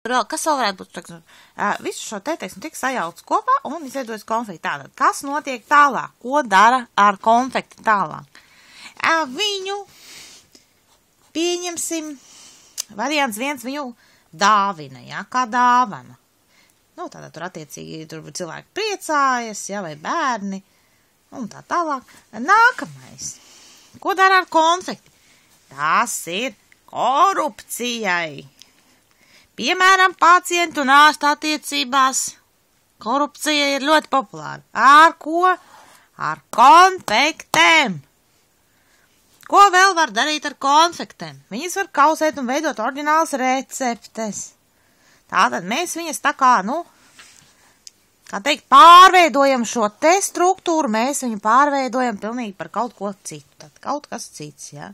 Kas vēl varētu būt, teiksim, visu šo te, teiksim, tik sajauc kopā un izveidojas konflikti. Tātad, kas notiek tālāk? Ko dara ar konflikti tālāk? Viņu, pieņemsim, variants viens viņu dāvina, jā, kā dāvana. Nu, tātad tur attiecīgi tur cilvēki priecājas, jā, vai bērni, un tā tālāk. Nākamais. Ko dara ar konflikti? Tas ir korupcijai. Piemēram, pacientu un ārstu attiecībās. Korupcija ir ļoti populāra. Ar ko? Ar konfliktēm. Ko vēl var darīt ar konfliktēm? Viņas var kausēt un veidot oriģinālas receptes. Tātad mēs viņas tā kā, kā teikt, pārveidojam šo te struktūru, mēs viņu pārveidojam pilnīgi par kaut ko citu. Tad kaut kas cits, jā.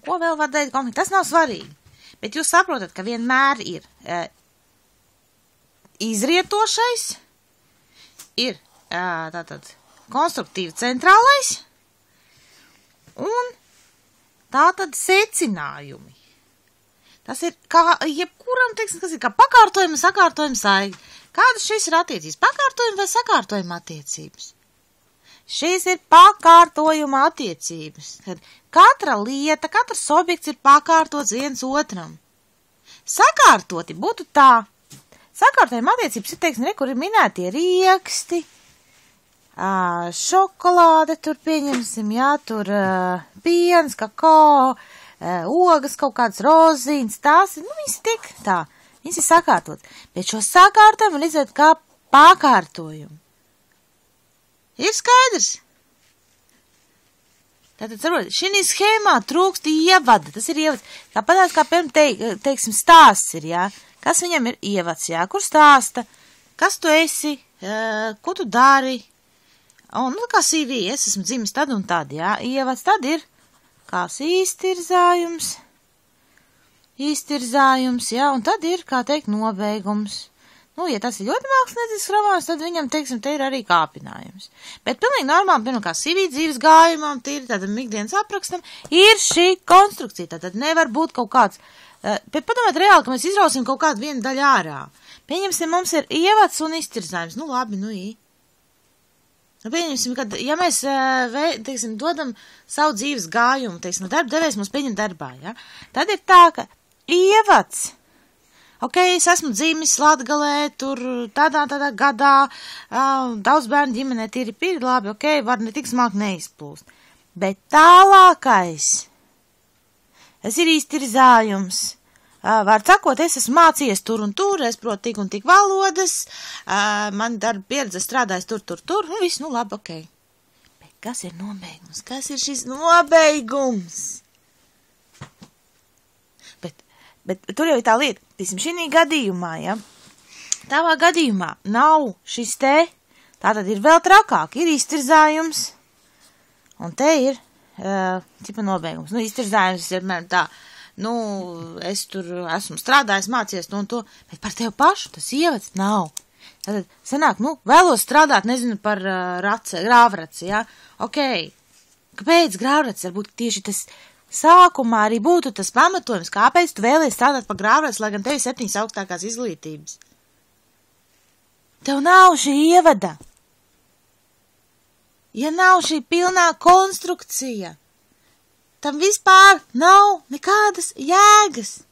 Ko vēl var darīt konflikti? Tas nav svarīgi. Bet jūs saprotat, ka vienmēr ir izrietošais, ir tātad konstruktīvi centrālais un tātad secinājumi. Tas ir kā jebkuram, teiksim, kas ir kā pakārtojuma, sakārtojuma saigi. Kādas šīs ir attiecības? Pakārtojuma vai sakārtojuma attiecības? Šīs ir pakārtojuma attiecības. Kad katra lieta, katrs objekts ir pakārtots viens otram. Sakārtoti būtu tā. Sakārtojuma attiecības ir, teiksim, kur ir minētie rieksti, šokolāde, tur pieņemsim, jā, tur piens, kakao, ogas, kaut kādas rozīnes, tās, viņas tik tā, viņas ir sakārtotas. Bet šo sakārtojumu var izveikt kā pakārtojumu. Ir skaidrs? Tātad, saprotiet, šī schēmā trūkst ievada, tas ir ievads. Tāpatās, kā piemēram, teiksim, stāsts ir, jā. Kas viņam ir ievads, jā, kur stāsta, kas tu esi, ko tu dari. Un, kā CV, es esmu dzimis tad un tad, jā, ievads tad ir kāds iztirzājums, jā, un tad ir, kā teikt, nobeigums. Ja tas ir ļoti māksliniecisks romāns, tad viņam, teiksim, te ir arī kāpinājums. Bet pilnīgi normāli, piemēram, kā CV dzīves gājumam, tīri tādam ikdienas aprakstam, ir šī konstrukcija. Tātad nevar būt kaut kāds, bet padomāt reāli, ka mēs izrausim kaut kādu vienu daļu ārā. Pieņemsim, mums ir ievads un iztirzājums. Labi, pieņemsim, kad, ja mēs, teiksim, dodam savu dzīves gājumu, teiksim, darba devējs mums pieņem darbā, ja? Tad ir tā, ka ievads, es esmu dzimis Latgalē, tur tādā gadā, daudz bērnu ģimenē tīri pīri, labi, var ne tik smāk neizplūst. Bet tālākais, tas ir iztirzājums. Var sakot, es esmu mācījies tur un tur, es protu tik un tik valodas, man darba pieredze strādājis tur, viss, labi, Bet kas ir nobeigums? Kas ir šis nobeigums? Bet tur jau ir tā lieta, tīsim, šī gadījumā, ja, tavā gadījumā nav šis te, tātad ir vēl trakāk, ir iztirzājums, un te ir, tipa nobeigums. Iztirzājums ir, tā, es tur esmu strādājis, mācies to un to, bet par tevi pašu tas ievads nav. Tātad, sanāk, vēlos strādāt, nezinu, par grāvraci, ja, kāpēc grāvraci varbūt tieši tas sākumā arī būtu tas pamatojums, kāpēc tu vēlies strādāt pa grāvraci, lai gan tev ir 7 augstākās izglītības. Tev nav šī ievada. Ja nav šī pilnā konstrukcija, tam vispār nav nekādas jēgas.